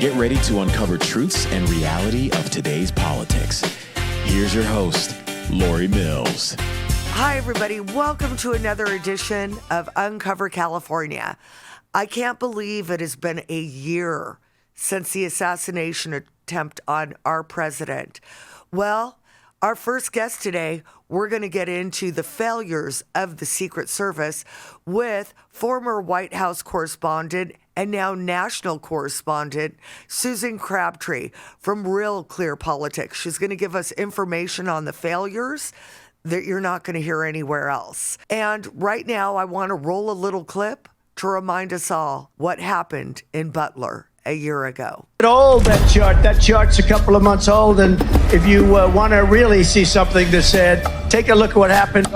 Get ready to uncover truths and reality of today's politics. Here's your host, Lori Mills. Hi, everybody. Welcome to another edition of Uncover California. I can't believe it has been a year since the assassination attempt on our president. Well, our first guest today, we're going to get into the failures of the Secret Service with former White House correspondent and now national correspondent Susan Crabtree from Real Clear Politics. She's going to give us information on the failures that you're not going to hear anywhere else. And right now, I want to roll a little clip to remind us all what happened in Butler a year ago. Old, that chart's a couple of months old, and if you want to really see something that's said, take a look at what happened.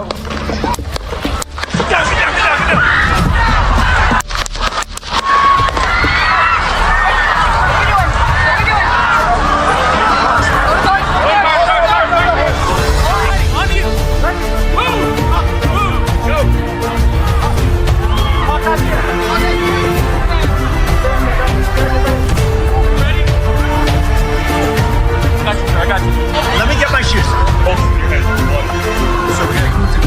Let me get my shoes. Both of your heads. So we're going to move to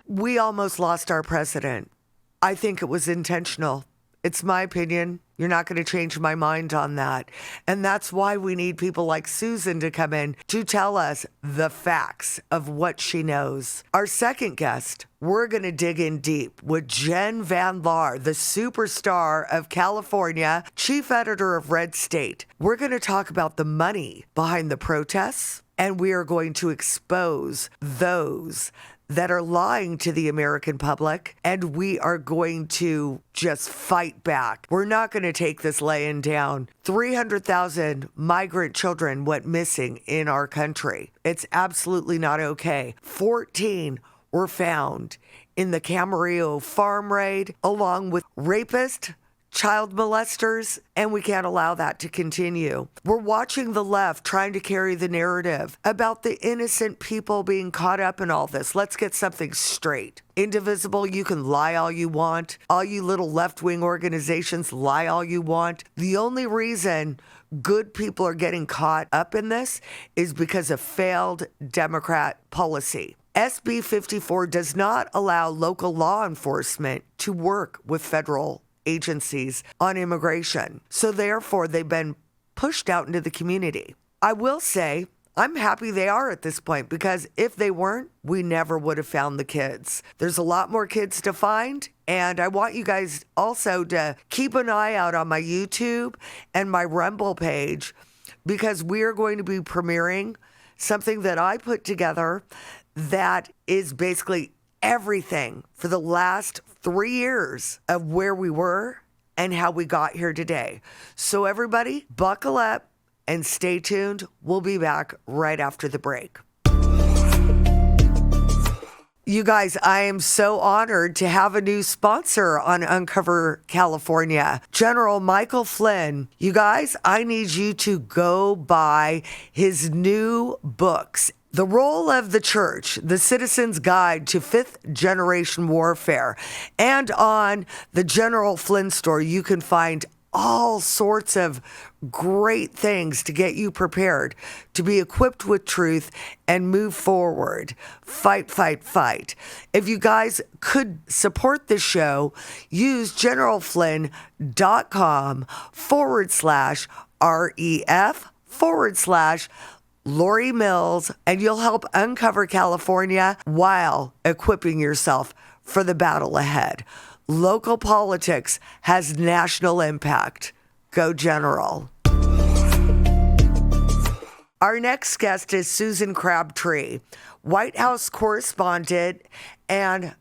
We almost lost our president. I think it was intentional. It's my opinion. You're not going to change my mind on that. And that's why we need people like Susan to come in to tell us the facts of what she knows. Our second guest, we're going to dig in deep with Jenn Van Laar, the superstar of California, chief editor of RedState. We're going to talk about the money behind the protests, and we are going to expose those that are lying to the American public, and we are going to just fight back. We're not going to take this laying down. 300,000 migrant children went missing in our country. It's absolutely not okay. 14 were found in the Camarillo farm raid, along with rapists, child molesters, and we can't allow that to continue. We're watching the left trying to carry the narrative about the innocent people being caught up in all this. Let's get something straight. Indivisible, you can lie all you want. All you little left-wing organizations, lie all you want. The only reason good people are getting caught up in this is because of failed Democrat policy. SB 54 does not allow local law enforcement to work with federal agencies on immigration. So therefore, they've been pushed out into the community. I will say, I'm happy they are at this point, because if they weren't, we never would have found the kids. There's a lot more kids to find. And I want you guys also to keep an eye out on my YouTube and my Rumble page, because we are going to be premiering something that I put together that is basically everything for the last 3 years of where we were and how we got here today. So everybody, buckle up and stay tuned. We'll be back right after the break. You guys, I am so honored to have a new sponsor on Uncover California, General Michael Flynn. You guys, I need you to go buy his new books. The Role of the Church, The Citizen's Guide to Fifth Generation Warfare. And on the General Flynn store, you can find all sorts of great things to get you prepared to be equipped with truth and move forward. Fight, fight, fight. If you guys could support the show, use generalflynn.com/REF/ Lori Mills, and you'll help uncover California while equipping yourself for the battle ahead. Local politics has national impact. Go General. Our next guest is Susan Crabtree, White House correspondent and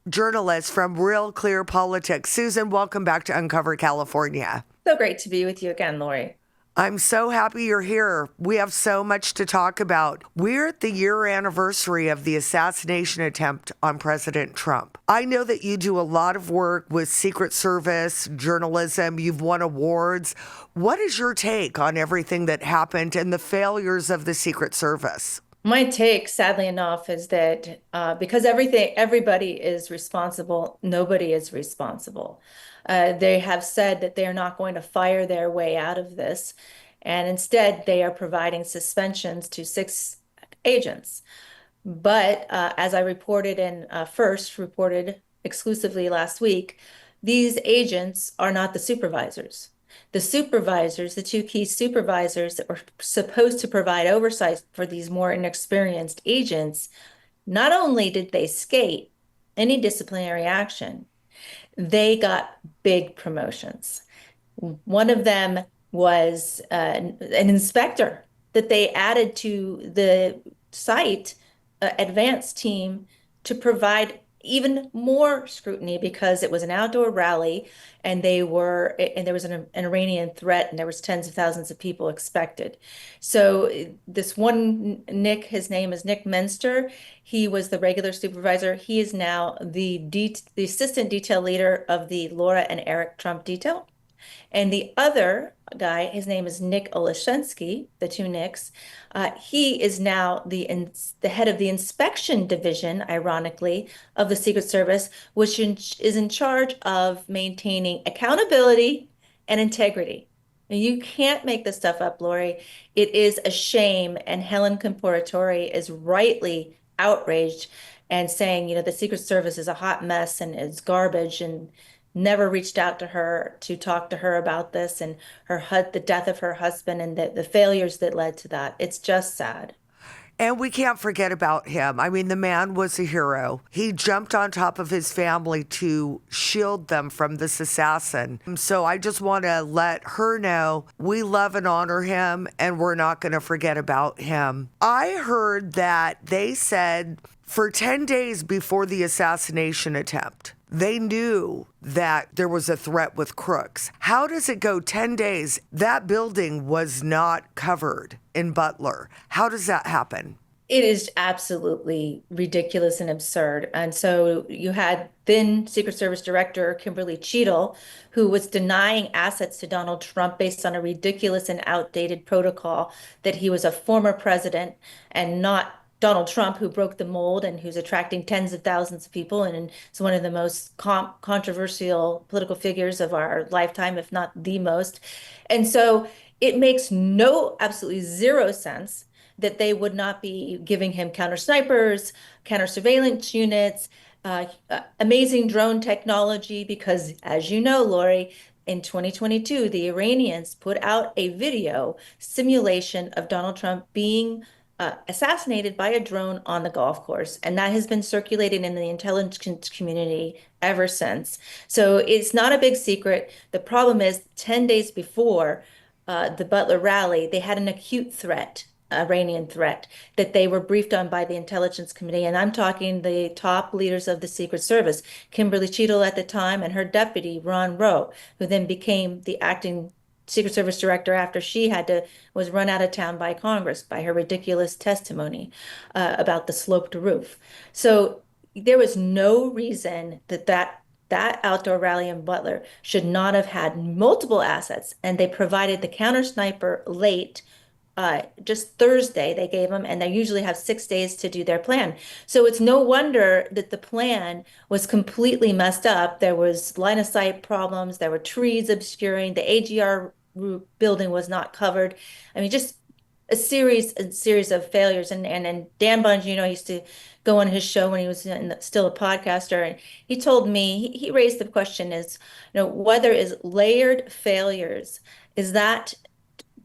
journalist from Real Clear Politics. Susan, welcome back to Uncover California. So great to be with you again, Lori. I'm so happy you're here. We have so much to talk about. We're at the year anniversary of the assassination attempt on President Trump. I know that you do a lot of work with Secret Service, journalism. You've won awards. What is your take on everything that happened and the failures of the Secret Service? My take, sadly enough, is that because everybody is responsible, nobody is responsible. They have said that they are not going to fire their way out of this, and instead they are providing suspensions to 6 agents. But as I reported reported exclusively last week, these agents are not the supervisors. The supervisors, the 2 key supervisors that were supposed to provide oversight for these more inexperienced agents, not only did they skate any disciplinary action, they got big promotions. One of them was an inspector that they added to the site advanced team to provide even more scrutiny because it was an outdoor rally and there was an Iranian threat and there was tens of thousands of people expected. So this one Nick, his name is Nick Menster. He was the regular supervisor. He is now the assistant detail leader of the Laura and Eric Trump detail. And the other guy, his name is Nick Oleszynski, the 2 Nicks. He is now the head of the inspection division, ironically, of the Secret Service, which is in charge of maintaining accountability and integrity. And you can't make this stuff up, Lori. It is a shame. And Helen Comparatori is rightly outraged and saying, the Secret Service is a hot mess and it's garbage, and never reached out to her to talk to her about this and the death of her husband and the failures that led to that. It's just sad. And we can't forget about him. I mean, the man was a hero. He jumped on top of his family to shield them from this assassin. So I just want to let her know we love and honor him, and we're not going to forget about him. I heard that they said for 10 days before the assassination attempt, they knew that there was a threat with crooks. How does it go 10 days? That building was not covered in Butler. How does that happen? It is absolutely ridiculous and absurd. And so you had then Secret Service Director Kimberly Cheadle, who was denying assets to Donald Trump based on a ridiculous and outdated protocol that he was a former president and not Donald Trump, who broke the mold and who's attracting tens of thousands of people and is one of the most controversial political figures of our lifetime, if not the most. And so it makes absolutely zero sense that they would not be giving him counter snipers, counter surveillance units, amazing drone technology, because as you know, Lori, in 2022, the Iranians put out a video simulation of Donald Trump being assassinated by a drone on the golf course. And that has been circulating in the intelligence community ever since. So it's not a big secret. The problem is 10 days before the Butler rally, they had an acute threat, Iranian threat, that they were briefed on by the intelligence committee. And I'm talking the top leaders of the Secret Service, Kimberly Cheadle at the time and her deputy, Ron Rowe, who then became the acting Secret Service director after she was run out of town by Congress by her ridiculous testimony about the sloped roof. So there was no reason that outdoor rally in Butler should not have had multiple assets, and they provided the counter sniper late. Just Thursday they gave them, and they usually have 6 days to do their plan. So it's no wonder that the plan was completely messed up. There was line of sight problems. There were trees obscuring. The AGR building was not covered. I mean, just a series of failures. And Dan Bongino used to go on his show when he was still a podcaster, and he told me, he raised the question is, whether is layered failures, does that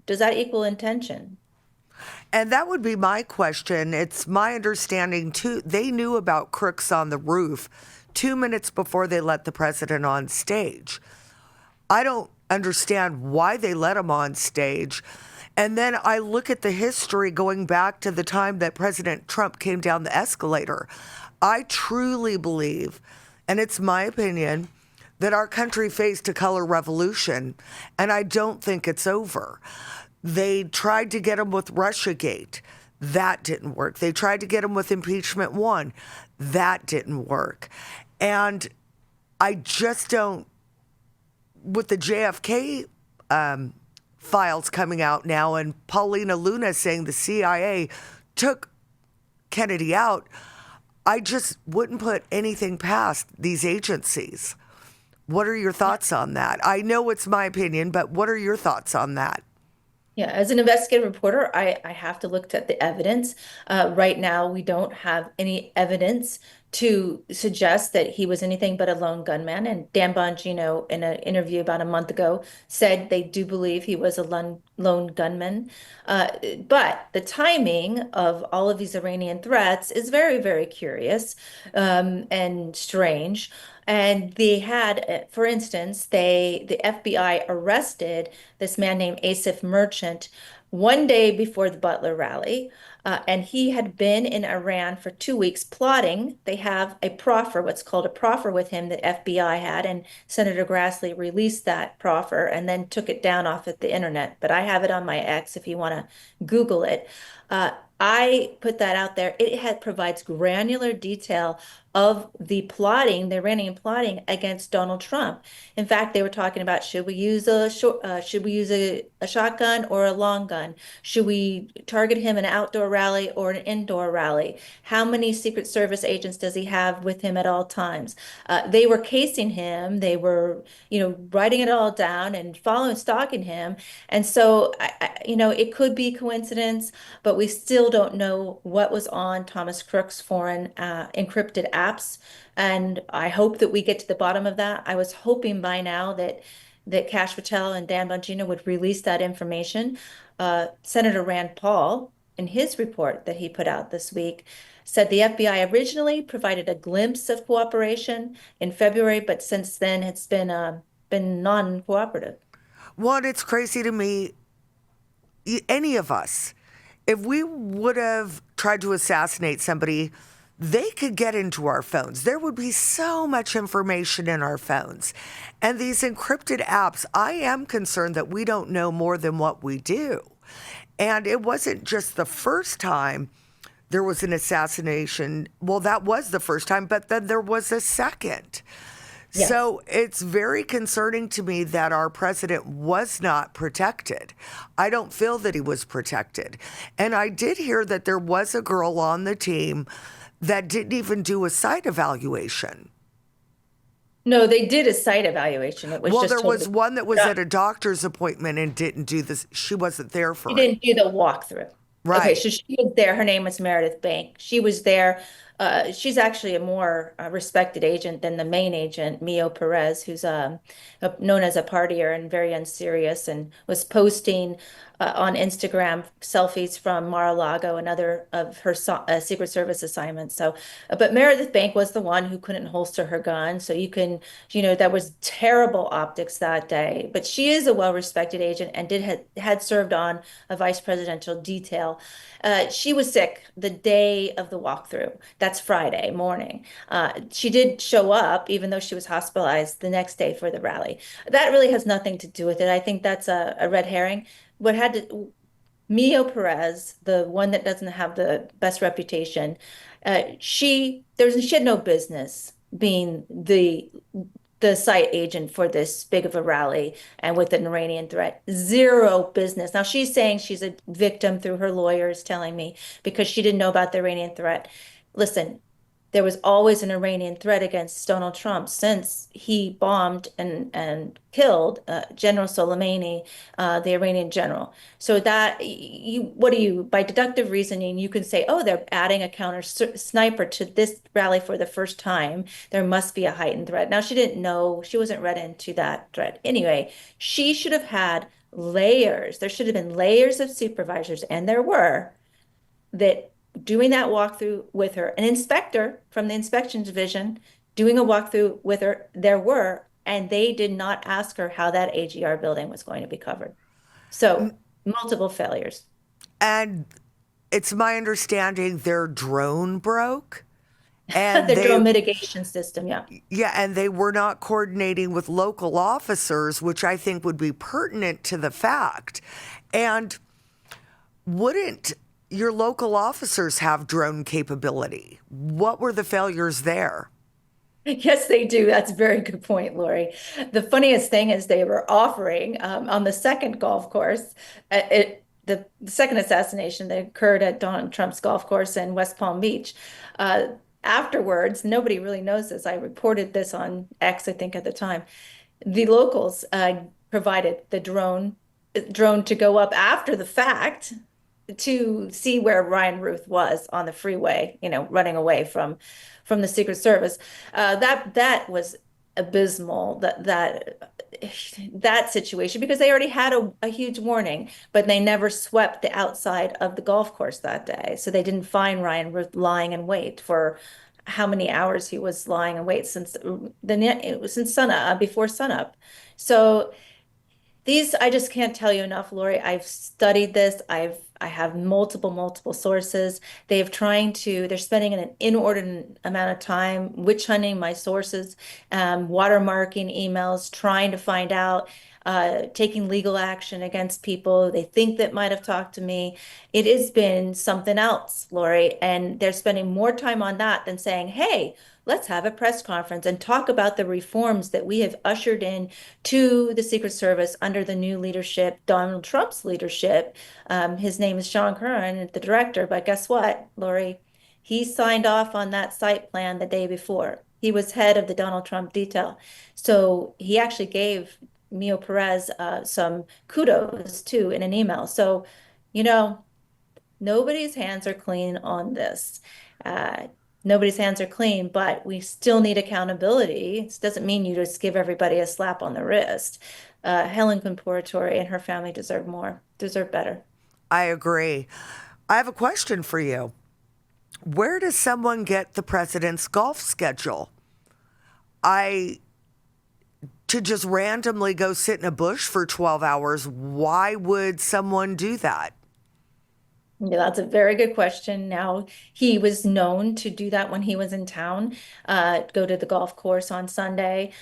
equal intention? And that would be my question. It's my understanding, too, they knew about crooks on the roof 2 minutes before they let the president on stage. I don't understand why they let him on stage. And then I look at the history going back to the time that President Trump came down the escalator. I truly believe And it's my opinion that our country faced a color revolution, and I don't think it's over. They tried to get him with Russiagate. That didn't work. They tried to get him with impeachment one. That didn't work. And I just don't, with the JFK files coming out now and Paulina Luna saying the CIA took Kennedy out, I just wouldn't put anything past these agencies. What are your thoughts on that? I know it's my opinion, but what are your thoughts on that? Yeah, as an investigative reporter, I have to look at the evidence. Right now, we don't have any evidence to suggest that he was anything but a lone gunman. And Dan Bongino, in an interview about a month ago, said they do believe he was a lone gunman. But the timing of all of these Iranian threats is very, very curious and strange. And they had, for instance, the FBI arrested this man named Asif Merchant one day before the Butler rally. And he had been in Iran for 2 weeks plotting. They have a proffer, what's called a proffer with him that FBI had, and Senator Grassley released that proffer and then took it down off of the internet. But I have it on my X if you want to Google it. I put that out there. Provides granular detail of the plotting, the Iranian plotting against Donald Trump. In fact, they were talking about should we use a shotgun or a long gun? Should we target him in an outdoor rally or an indoor rally? How many Secret Service agents does he have with him at all times? They were casing him. They were, writing it all down and stalking him. And so, it could be coincidence, but we still don't know what was on Thomas Crook's foreign encrypted apps. And I hope that we get to the bottom of that. I was hoping by now that Kash Patel and Dan Bongino would release that information. Senator Rand Paul, in his report that he put out this week, said the FBI originally provided a glimpse of cooperation in February, but since then it's been non-cooperative. Well, it's crazy to me, any of us, if we would have tried to assassinate somebody, they could get into our phones. There would be so much information in our phones. And these encrypted apps, I am concerned that we don't know more than what we do. And it wasn't just the first time there was an assassination. Well, that was the first time, but then there was a second. Yes. So it's very concerning to me that our president was not protected. I don't feel that he was protected. And I did hear that there was a girl on the team that didn't even do a site evaluation. No, they did a site evaluation. It was well, just there was one that was at a doctor's appointment and didn't do this. She wasn't there for it. She didn't do the walkthrough. Right. Okay, so she was there. Her name was Meredith Bank. She was there. She's actually a more respected agent than the main agent, Mio Perez, who's known as a partier and very unserious, and was posting on Instagram selfies from Mar-a-Lago and other of her Secret Service assignments. So, but Meredith Bank was the one who couldn't holster her gun. So that was terrible optics that day. But she is a well-respected agent and had served on a vice presidential detail. She was sick the day of the walkthrough. That's Friday morning. She did show up, even though she was hospitalized the next day for the rally. That really has nothing to do with it. I think that's a red herring. Mio Perez, the one that doesn't have the best reputation, she had no business being the site agent for this big of a rally and with an Iranian threat. Zero business. Now she's saying she's a victim through her lawyers telling me because she didn't know about the Iranian threat. Listen, there was always an Iranian threat against Donald Trump since he bombed and killed General Soleimani, the Iranian general. So that by deductive reasoning, you can say, oh, they're adding a counter sniper to this rally for the first time. There must be a heightened threat. Now, she didn't know. She wasn't read into that threat. Anyway, she should have had layers. There should have been layers of supervisors, and there were, that doing that walkthrough with her, an inspector from the inspection division doing a walkthrough with her, there were, and they did not ask her how that AGR building was going to be covered. So multiple failures. And it's my understanding their drone broke And The they, drone mitigation system, yeah. yeah, and they were not coordinating with local officers, which I think would be pertinent to the fact. And wouldn't your local officers have drone capability? What were the failures there? Yes, they do. That's a very good point, Lori. The funniest thing is they were offering on the second golf course, the second assassination that occurred at Donald Trump's golf course in West Palm Beach. Uh, Afterwards, nobody really knows this. I reported this on X, I think, at the time. The locals provided the drone to go up after the fact to see where Ryan Ruth was on the freeway, running away from the Secret Service. That was abysmal. That situation, because they already had a huge warning, but they never swept the outside of the golf course that day, so they didn't find Ryan Ruth lying in wait for how many hours he was lying in wait since it was since sunup, before sunup. So these, I just can't tell you enough, Lori. I've studied this. I have multiple sources. They're spending an inordinate amount of time witch hunting my sources, watermarking emails, trying to find out, taking legal action against people they think that might have talked to me. It has been something else, Lori, and they're spending more time on that than saying, hey, let's have a press conference and talk about the reforms that we have ushered in to the Secret Service under the new leadership, Donald Trump's leadership. His name is Sean Curran, the director, but guess what, Lori? He signed off on that site plan the day before. He was head of the Donald Trump detail. So he actually gave Mio Perez some kudos too in an email. So, you know, nobody's hands are clean on this. Uh, Nobody's hands are clean, but we still need accountability. It doesn't mean you just give everybody a slap on the wrist. Helen Conporatore and her family deserve better. I agree. I have a question for you. Where does someone get the president's golf schedule? To just randomly go sit in a bush for 12 hours, why would someone do that? Yeah, that's a very good question. Now, he was known to do that when he was in town, go to the golf course on Sunday.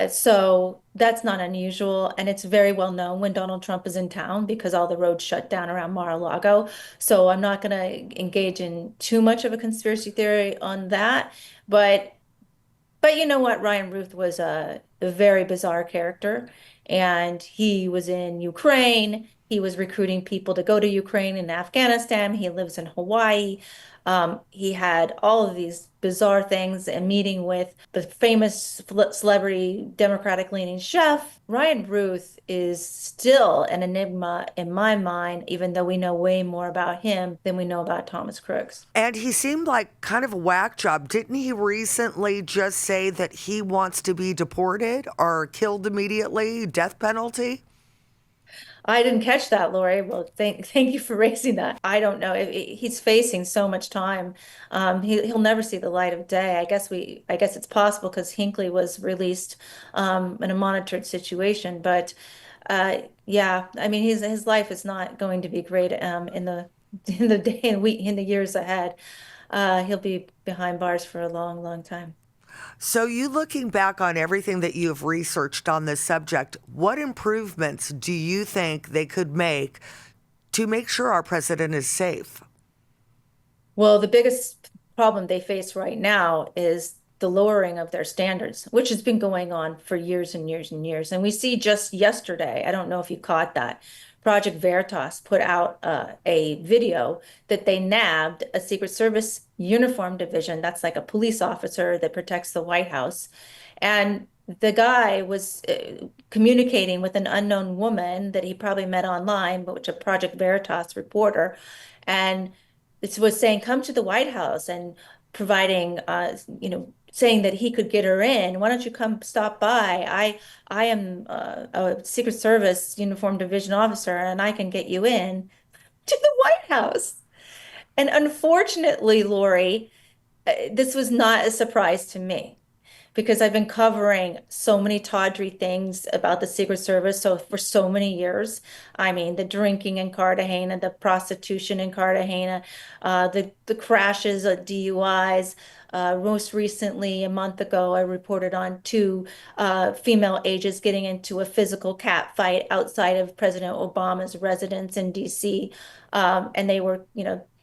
So that's not unusual. And it's very well known when Donald Trump is in town because all the roads shut down around Mar-a-Lago. So I'm not going to engage in too much of a conspiracy theory on that. But you know what? Ryan Ruth was a very bizarre character, and he was in Ukraine. He was recruiting people to go to Ukraine and Afghanistan. He lives in Hawaii. He had all of these bizarre things, a meeting with the famous celebrity Democratic leaning chef. Ryan Ruth is still an enigma in my mind, even though we know way more about him than we know about Thomas Crooks. And he seemed like kind of a whack job. Didn't he recently just say that he wants to be deported or killed immediately, death penalty? I didn't catch that, Lori. Well, thank you for raising that. I don't know. He's facing so much time. He'll never see the light of day. I guess it's possible because Hinckley was released in a monitored situation. But yeah, I mean, his life is not going to be great in the day and week in the years ahead. He'll be behind bars for a long time. So, you looking back on everything that you have researched on this subject, what improvements do you think they could make to make sure our president is safe? Well, the biggest problem they face right now is the lowering of their standards, which has been going on for years and years and years. And we see just yesterday, I don't know if you caught that, Project Veritas put out a video that they nabbed a Secret Service uniform division. That's like a police officer that protects the White House. And the guy was communicating with an unknown woman that he probably met online, but which a Project Veritas reporter. And it was saying, come to the White House, and providing, saying that he could get her in. Why don't you come stop by? I am a Secret Service uniform division officer, and I can get you in to the White House. And unfortunately, Lori, this was not a surprise to me because I've been covering so many tawdry things about the Secret Service so for so many years. I mean, the drinking in Cartagena, the prostitution in Cartagena, the crashes at DUIs. Most recently, a month ago, I reported on two female agents getting into a physical cat fight outside of President Obama's residence in DC. And they were,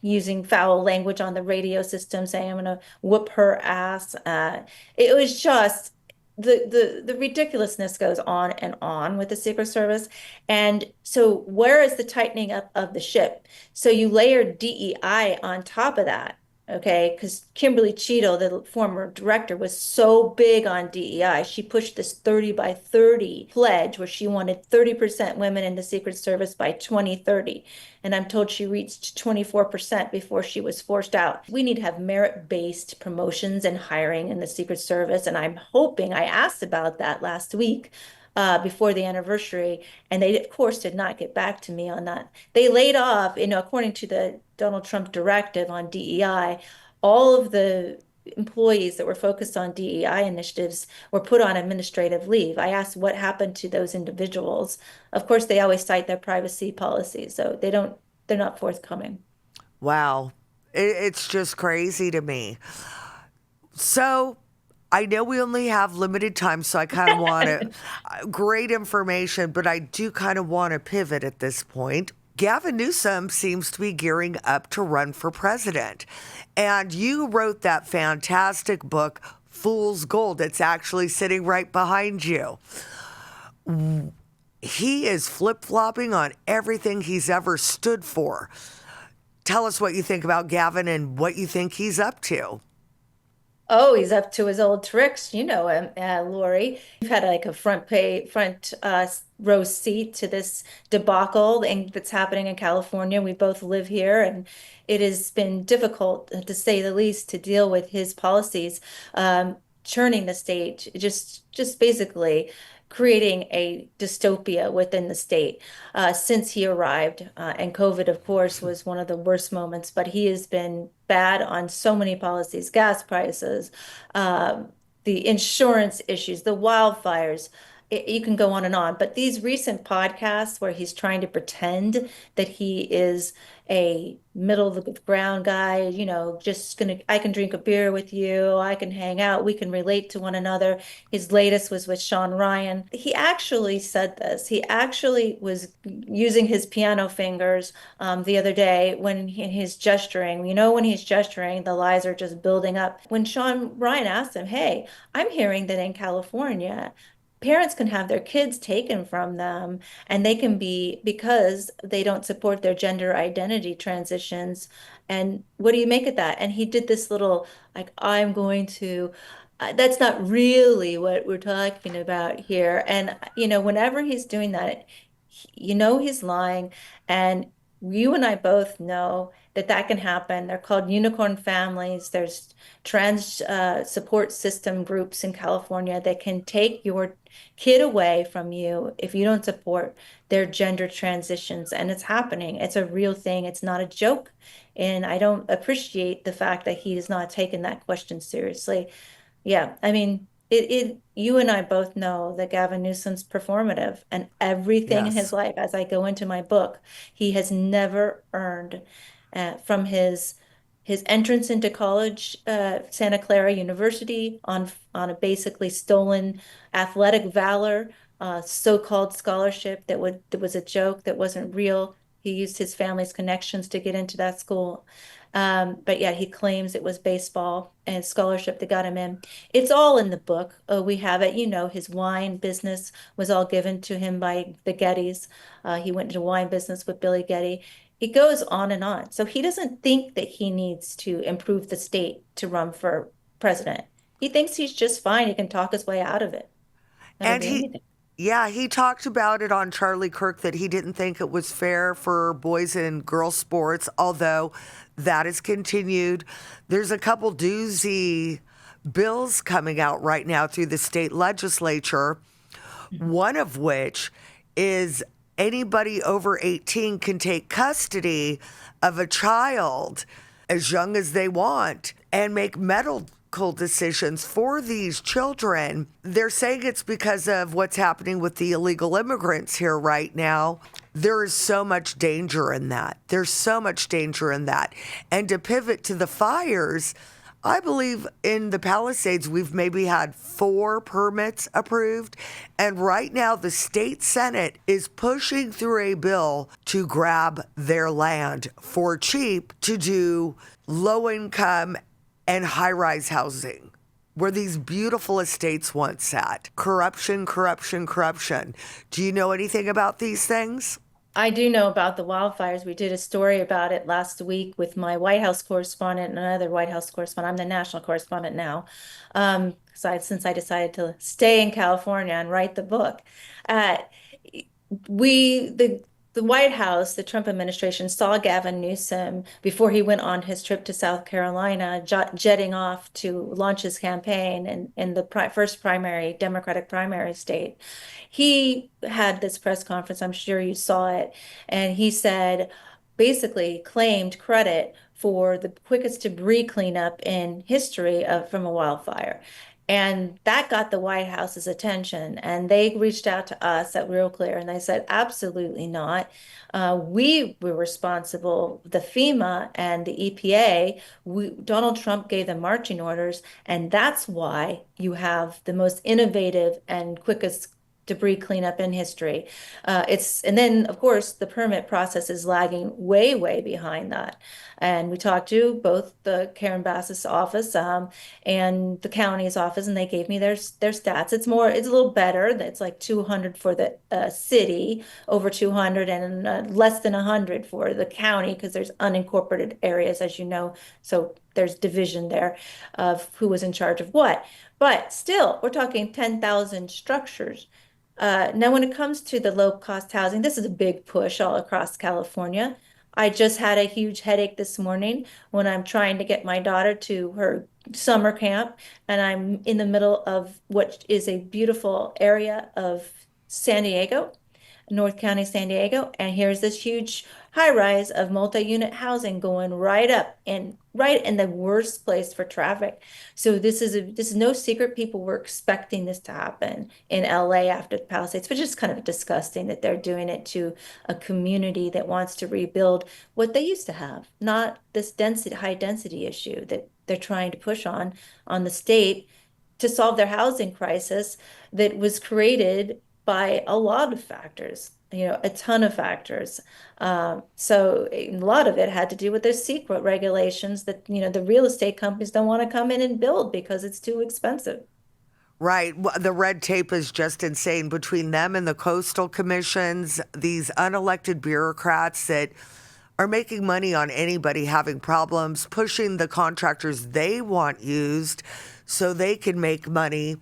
using foul language on the radio system, saying, "I'm going to whoop her ass." It was just the ridiculousness goes on with the Secret Service. And so where is the tightening up of the ship? So you layer DEI on top of that. Okay, because Kimberly Cheadle, the former director, was so big on DEI. She pushed this 30 by 30 pledge where she wanted 30% women in the Secret Service by 2030. And I'm told she reached 24% before she was forced out. We need to have merit-based promotions and hiring in the Secret Service. And I'm hoping, I asked about that last week before the anniversary, and they, of course, did not get back to me on that. They laid off, according to the Donald Trump directive on DEI, all of the employees that were focused on DEI initiatives were put on administrative leave. I asked what happened to those individuals. Of course, they always cite their privacy policies, so they're not forthcoming. Wow. It's just crazy to me. So I know we only have limited time, so I kind of want to, great information, but I do kind of want to pivot at this point. Gavin Newsom seems to be gearing up to run for president. And you wrote that fantastic book, Fool's Gold. It's actually sitting right behind you. He is flip-flopping on everything he's ever stood for. Tell us what you think about Gavin and what you think he's up to. Oh, he's up to his old tricks, Lori. You've had like a front row seat to this debacle that's happening in California. We both live here, and it has been difficult, to say the least, to deal with his policies, churning the state, just basically creating a dystopia within the state since he arrived. And COVID, of course, was one of the worst moments, but he has been bad on so many policies, gas prices, the insurance issues, the wildfires. You can go on. But these recent podcasts where he's trying to pretend that he is a middle of the ground guy, I can drink a beer with you, I can hang out, we can relate to one another. His latest was with Sean Ryan. He actually said this. He actually was using his piano fingers the other day when he's gesturing. When he's gesturing, the lies are just building up. When Sean Ryan asked him, "Hey, I'm hearing that in California, parents can have their kids taken from them, and they can be, because they don't support their gender identity transitions. And what do you make of that?" And he did this little, like, I'm going to, that's not really what we're talking about here. And, whenever he's doing that, he's lying. And you and I both know that can happen. They're called unicorn families. There's trans support system groups in California that can take your kid away from you if you don't support their gender transitions. And it's happening. It's a real thing. It's not a joke. And I don't appreciate the fact that he has not taken that question seriously. Yeah, I mean, you and I both know that Gavin Newsom's performative, and everything in his Yes. life, as I go into my book, he has never earned from his entrance into college, Santa Clara University, on a basically stolen athletic valor, so-called scholarship that was a joke, that wasn't real. He used his family's connections to get into that school. But yet he claims it was baseball and scholarship that got him in. It's all in the book. We have it. His wine business was all given to him by the Gettys. He went into wine business with Billy Getty. It goes on and on. So he doesn't think that he needs to improve the state to run for president. He thinks he's just fine. He can talk his way out of it. And he talked about it on Charlie Kirk that he didn't think it was fair for boys and girls sports, although that is continued. There's a couple doozy bills coming out right now through the state legislature, one of which is anybody over 18 can take custody of a child as young as they want and make difficult decisions for these children. They're saying it's because of what's happening with the illegal immigrants here right now. There is so much danger in that. There's so much danger in that. And to pivot to the fires, I believe in the Palisades, we've maybe had 4 permits approved. And right now, the state Senate is pushing through a bill to grab their land for cheap to do low income and high rise housing where these beautiful estates once sat. Corruption, corruption, corruption. Do you know anything about these things? I do know about the wildfires. We did a story about it last week with my White House correspondent and another White House correspondent. I'm the national correspondent now, since I decided to stay in California and write the book. Uh, we the White House, the Trump administration, saw Gavin Newsom before he went on his trip to South Carolina, jetting off to launch his campaign in the first primary, Democratic primary state. He had this press conference, I'm sure you saw it, and he said, basically claimed credit for the quickest debris cleanup in history from a wildfire. And that got the White House's attention. And they reached out to us at Real Clear and they said, absolutely not. We were responsible, the FEMA and the EPA, Donald Trump gave them marching orders. And that's why you have the most innovative and quickest debris cleanup in history. And then, of course, the permit process is lagging way, way behind that. And we talked to both the Karen Bass's office and the county's office, and they gave me their stats. It's a little better. It's like 200 for the city, over 200, and less than 100 for the county because there's unincorporated areas, as you know. So there's division there of who was in charge of what. But still, we're talking 10,000 structures. Now, when it comes to the low-cost housing, this is a big push all across California. I just had a huge headache this morning when I'm trying to get my daughter to her summer camp, and I'm in the middle of what is a beautiful area of San Diego, North County, San Diego, and here's this huge high rise of multi-unit housing going right up and right in the worst place for traffic. So this is no secret. People were expecting this to happen in LA after the Palisades, which is kind of disgusting that they're doing it to a community that wants to rebuild what they used to have, not this high density issue that they're trying to push on the state to solve their housing crisis that was created by a lot of factors, a ton of factors. So a lot of it had to do with their secret regulations that, the real estate companies don't want to come in and build because it's too expensive. Right. The red tape is just insane between them and the coastal commissions, these unelected bureaucrats that are making money on anybody having problems, pushing the contractors they want used so they can make money.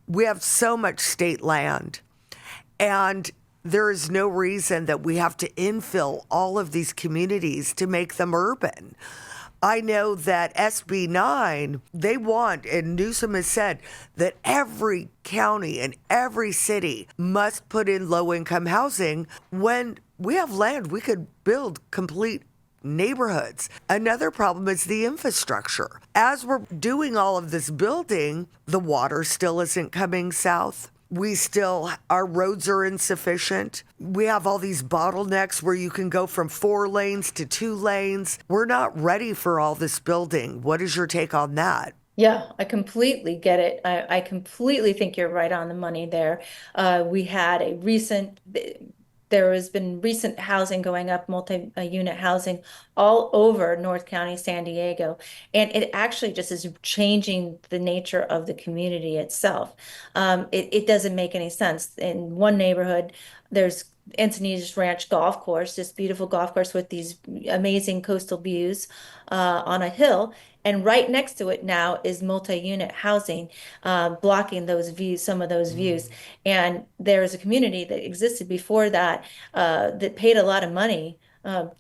We have so much state land. And there is no reason that we have to infill all of these communities to make them urban. I know that SB 9, they want, and Newsom has said, that every county and every city must put in low-income housing. When we have land, we could build complete neighborhoods. Another problem is the infrastructure. As we're doing all of this building, the water still isn't coming south. Our roads are insufficient. We have all these bottlenecks where you can go from 4 lanes to 2 lanes. We're not ready for all this building. What is your take on that? Yeah, I completely get it. I completely think you're right on the money there. There has been recent housing going up, multi-unit housing all over North County, San Diego. And it actually just is changing the nature of the community itself. It doesn't make any sense. In one neighborhood, there's Encinitas Ranch Golf Course, this beautiful golf course with these amazing coastal views on a hill. And right next to it now is multi-unit housing, blocking those views, some of those views. And there's a community that existed before that that paid a lot of money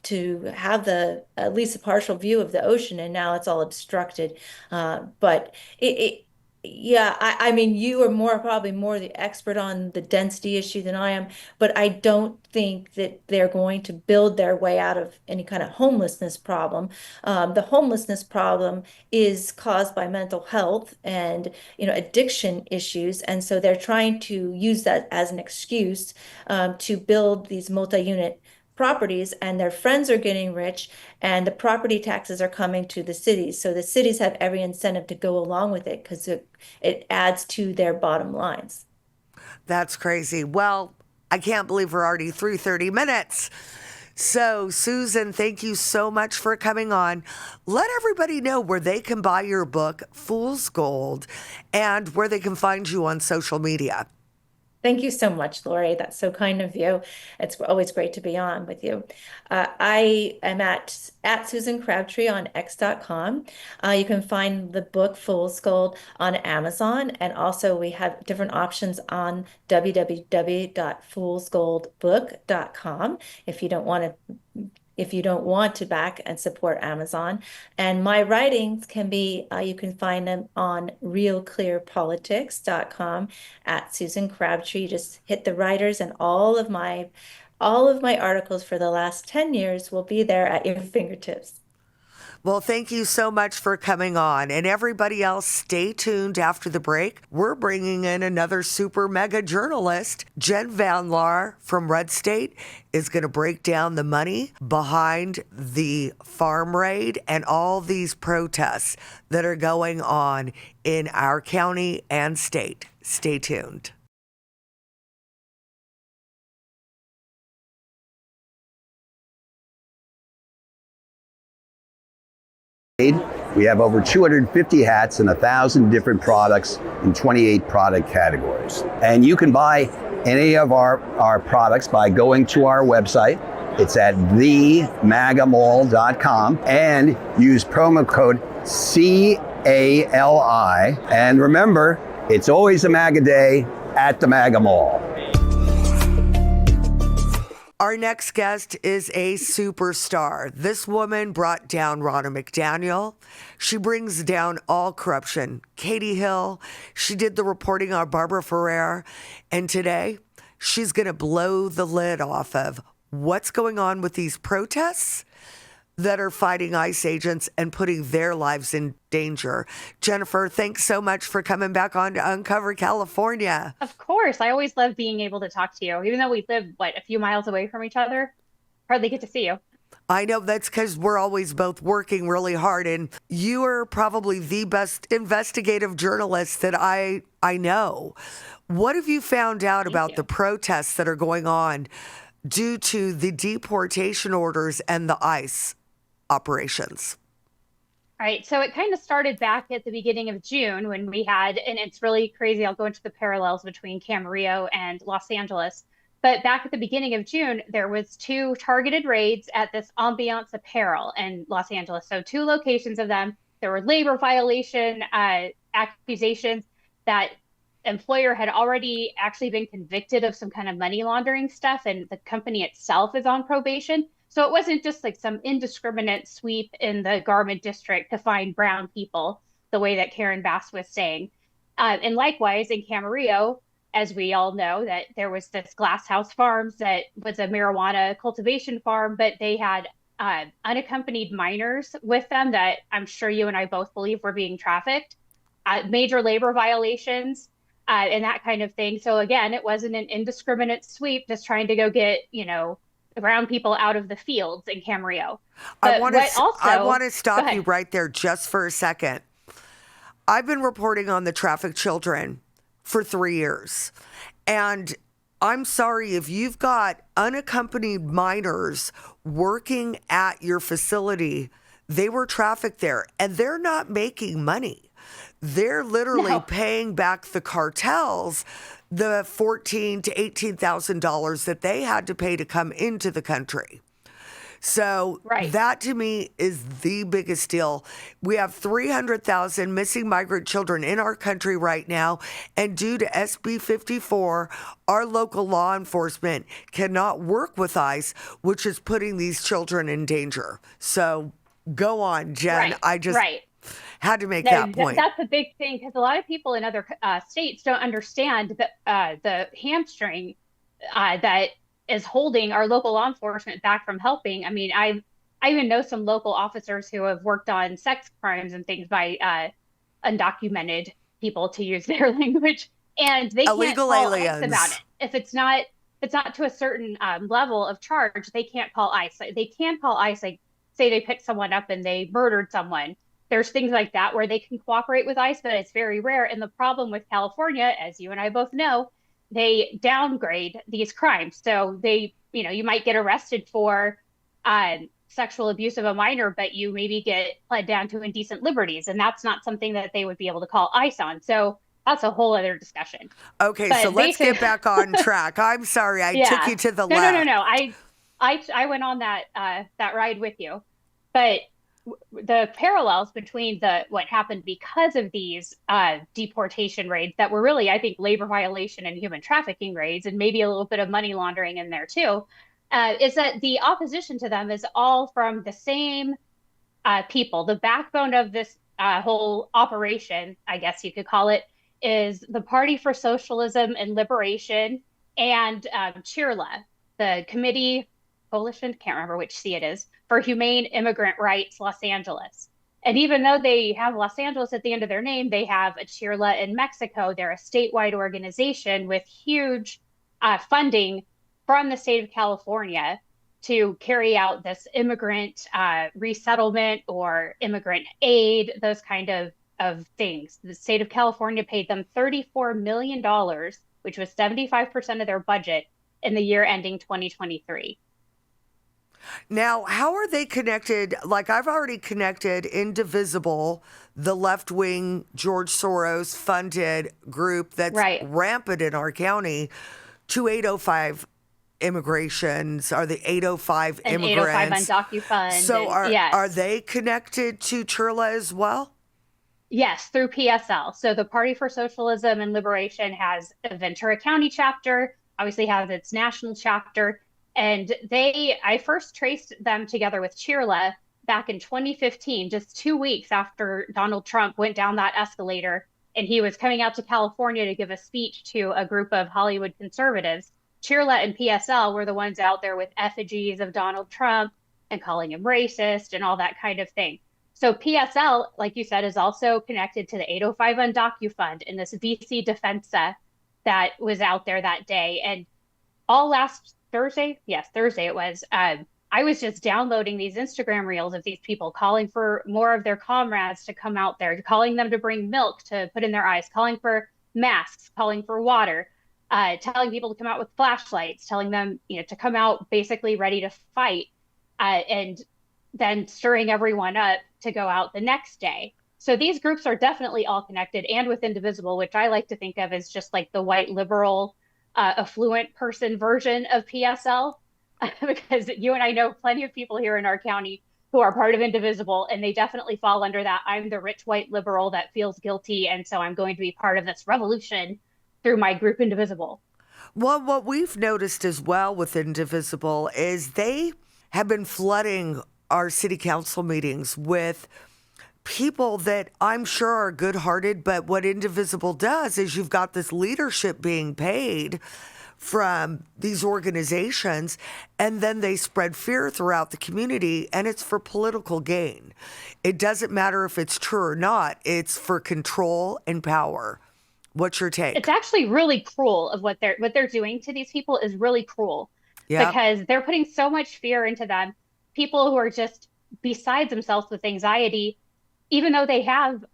to have at least a partial view of the ocean, and now it's all obstructed. But Yeah, I mean, you are probably more the expert on the density issue than I am, but I don't think that they're going to build their way out of any kind of homelessness problem. The homelessness problem is caused by mental health and, addiction issues, and so they're trying to use that as an excuse to build these multi-unit properties, and their friends are getting rich, and the property taxes are coming to the cities. So the cities have every incentive to go along with it because it adds to their bottom lines. That's crazy. Well, I can't believe we're already through 30 minutes. So, Susan, thank you so much for coming on. Let everybody know where they can buy your book, Fool's Gold, and where they can find you on social media. Thank you so much, Lori. That's so kind of you. It's always great to be on with you. I am at Susan Crabtree on X.com. You can find the book Fool's Gold on Amazon, and also we have different options on www.foolsgoldbook.com if you don't want to back and support Amazon. And my writings you can find them on realclearpolitics.com at Susan Crabtree. Just hit the writers, and all of my articles for the last 10 years will be there at your fingertips. Well, thank you so much for coming on. And everybody else, stay tuned after the break. We're bringing in another super mega journalist. Jenn Van Laar from RedState is going to break down the money behind the farm raid and all these protests that are going on in our county and state. Stay tuned. We have over 250 hats and 1,000 different products in 28 product categories. And you can buy any of our products by going to our website. It's at themagamall.com and use promo code CALI. And remember, it's always a MAGA day at the MAGA Mall. Our next guest is a superstar. This woman brought down Ronna McDaniel. She brings down all corruption. Katie Hill, she did the reporting on Barbara Ferrer. And today, she's going to blow the lid off of what's going on with these protests that are fighting ICE agents and putting their lives in danger. Jennifer, thanks so much for coming back on to Uncover California. Of course. I always love being able to talk to you, even though we live, a few miles away from each other. Hardly get to see you. I know that's because we're always both working really hard, and you are probably the best investigative journalist that I know. What have you found out about the protests that are going on due to the deportation orders and the ICE operations? All right. So it kind of started back at the beginning of June when we had, and it's really crazy. I'll go into the parallels between Camarillo and Los Angeles. But back at the beginning of June, there was 2 targeted raids at this Ambiance Apparel in Los Angeles. So 2 locations of them. There were labor violation accusations. That employer had already actually been convicted of some kind of money laundering stuff, and the company itself is on probation. So it wasn't just like some indiscriminate sweep in the garment district to find brown people, the way that Karen Bass was saying. And likewise in Camarillo, as we all know, that there was this Glass House Farms that was a marijuana cultivation farm, but they had unaccompanied minors with them that I'm sure you and I both believe were being trafficked, major labor violations, and that kind of thing. So again, it wasn't an indiscriminate sweep just trying to go get, brown people out of the fields in Camarillo. I want to stop you right there just for a second. I've been reporting on the trafficked children for 3 years. And I'm sorry, if you've got unaccompanied minors working at your facility, they were trafficked there and they're not making money. They're literally paying back the cartels the $14,000 to $18,000 that they had to pay to come into the country. So that to me is the biggest deal. We have 300,000 missing migrant children in our country right now. And due to SB 54, our local law enforcement cannot work with ICE, which is putting these children in danger. So go on, Jen. Had to make No, that point. that's a big thing because a lot of people in other states don't understand the hamstring that is holding our local law enforcement back from helping. I mean, I even know some local officers who have worked on sex crimes and things by undocumented people, to use their language, and they can't Illegal call ICE aliens. about it if it's not to a certain level of charge. They can't call ICE. They can call ICE, like say they picked someone up and they murdered someone. There's things like that where they can cooperate with ICE, but it's very rare. And the problem with California, as you and I both know, they downgrade these crimes. So they, you might get arrested for sexual abuse of a minor, but you maybe get pled down to indecent liberties. And that's not something that they would be able to call ICE on. So that's a whole other discussion. Okay, but so let's get back on track. I'm sorry, I took you to the left. No. I went on that ride with you. But the parallels between what happened because of these deportation raids that were really, I think, labor violation and human trafficking raids, and maybe a little bit of money laundering in there too, is that the opposition to them is all from the same people. The backbone of this whole operation, I guess you could call it, is the Party for Socialism and Liberation and CHIRLA, the Coalition, can't remember which C it is, for Humane Immigrant Rights Los Angeles. And even though they have Los Angeles at the end of their name, they have a CHIRLA in Mexico. They're a statewide organization with huge funding from the state of California to carry out this immigrant resettlement or immigrant aid, those kind of things. The state of California paid them $34 million, which was 75% of their budget in the year ending 2023. Now, how are they connected? Like, I've already connected Indivisible, the left-wing George Soros funded group that's rampant in our county, to 805 immigrations, or the 805 and immigrants. 805 on DocuFund. So are they connected to CHIRLA as well? Yes, through PSL. So the Party for Socialism and Liberation has a Ventura County chapter, obviously has its national chapter. And I first traced them together with CHIRLA back in 2015, just 2 weeks after Donald Trump went down that escalator and he was coming out to California to give a speech to a group of Hollywood conservatives. CHIRLA and PSL were the ones out there with effigies of Donald Trump and calling him racist and all that kind of thing. So PSL, like you said, is also connected to the 805 on DocuFund and this VC Defensa that was out there that day. And all last Thursday it was, I was just downloading these Instagram reels of these people calling for more of their comrades to come out there, calling them to bring milk to put in their eyes, calling for masks, calling for water, telling people to come out with flashlights, telling them, to come out basically ready to fight, and then stirring everyone up to go out the next day. So these groups are definitely all connected, and with Indivisible, which I like to think of as just like the white liberal affluent person version of PSL, because you and I know plenty of people here in our county who are part of Indivisible, and they definitely fall under that. I'm the rich white liberal that feels guilty, and so I'm going to be part of this revolution through my group Indivisible. Well, what we've noticed as well with Indivisible is they have been flooding our city council meetings with people that I'm sure are good-hearted, but what Indivisible does is you've got this leadership being paid from these organizations, and then they spread fear throughout the community, and it's for political gain. It doesn't matter if it's true or not. It's for control and power. What's your take? It's actually really cruel of what they're doing to these people is really cruel. Yeah. Because they're putting so much fear into them. People who are just besides themselves with anxiety, even though they have,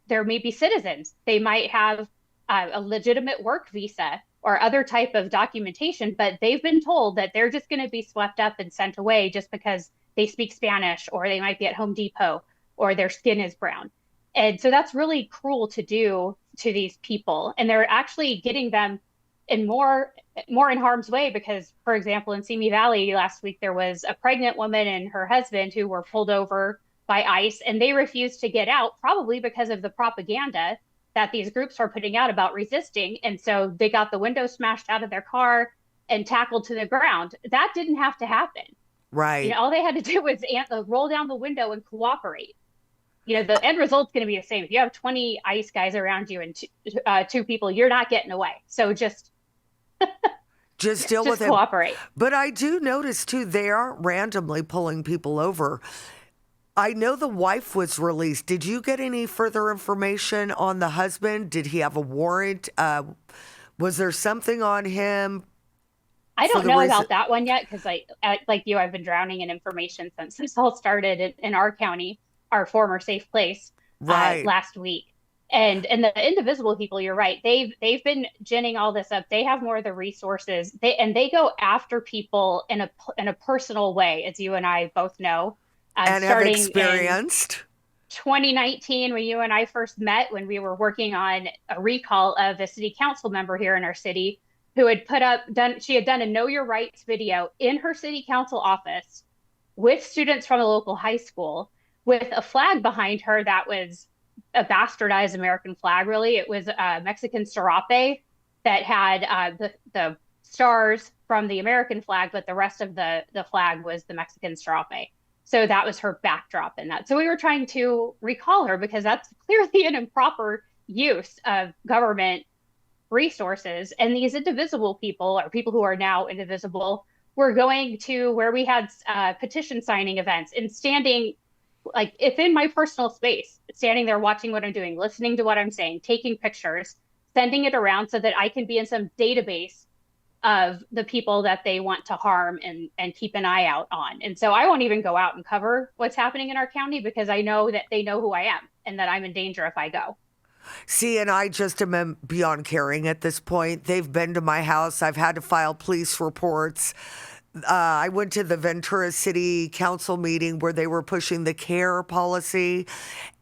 there may be citizens, they might have a legitimate work visa or other type of documentation, but they've been told that they're just going to be swept up and sent away just because they speak Spanish, or they might be at Home Depot, or their skin is brown. And so that's really cruel to do to these people. And they're actually getting them in more in harm's way because, for example, in Simi Valley last week, there was a pregnant woman and her husband who were pulled over by ICE, and they refused to get out, probably because of the propaganda that these groups are putting out about resisting. And so they got the window smashed out of their car and tackled to the ground. That didn't have to happen. Right. All they had to do was roll down the window and cooperate. the end result's going to be the same. If you have 20 ICE guys around you and two people, you're not getting away. So just deal with it. Cooperate. But I do notice too, they aren't randomly pulling people over. I know the wife was released. Did you get any further information on the husband? Did he have a warrant? Was there something on him? I don't know about that one yet, because like you, I've been drowning in information since this all started in our county, our former safe place, last week. And the indivisible people, you're right. They've been ginning all this up. They have more of the resources. They go after people in a personal way, as you and I both know. And have experienced. 2019, when you and I first met, when we were working on a recall of a city council member here in our city, who had she had done a Know Your Rights video in her city council office with students from a local high school, with a flag behind her that was a bastardized American flag, really. It was a Mexican serape that had the stars from the American flag, but the rest of the flag was the Mexican serape. So that was her backdrop in that. So we were trying to recall her, because that's clearly an improper use of government resources. And these indivisible people, or people who are now indivisible, were going to where we had petition signing events and standing, like, if in my personal space, standing there watching what I'm doing, listening to what I'm saying, taking pictures, sending it around so that I can be in some database of the people that they want to harm and keep an eye out on. And so I won't even go out and cover what's happening in our county, because I know that they know who I am and that I'm in danger if I go. See, and I just am beyond caring at this point. They've been to my house. I've had to file police reports. I went to the Ventura City Council meeting where they were pushing the CARE policy,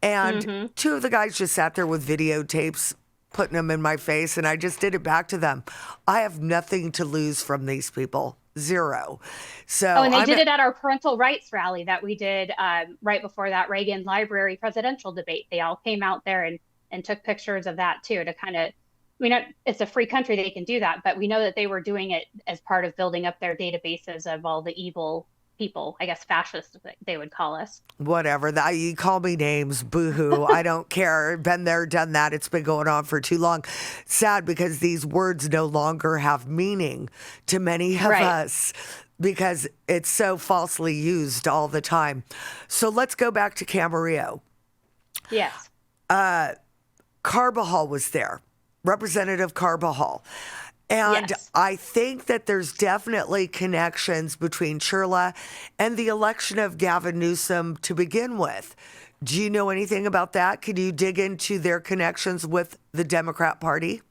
and two of the guys just sat there with videotapes, putting them in my face, and I just did it back to them. I have nothing to lose from these people. Zero. So and they did it at our parental rights rally that we did right before that Reagan Library presidential debate. They all came out there and took pictures of that too, to kind of, it's a free country, they can do that, but we know that they were doing it as part of building up their databases of all the evil people, I guess fascists, they would call us. Whatever. You call me names, boo-hoo. I don't care. Been there, done that. It's been going on for too long. Sad, because these words no longer have meaning to many of us, because it's so falsely used all the time. So let's go back to Camarillo. Yes. Carbajal was there, Representative Carbajal. And yes. I think that there's definitely connections between Chirla and the election of Gavin Newsom to begin with. Do you know anything about that? Could you dig into their connections with the Democrat Party?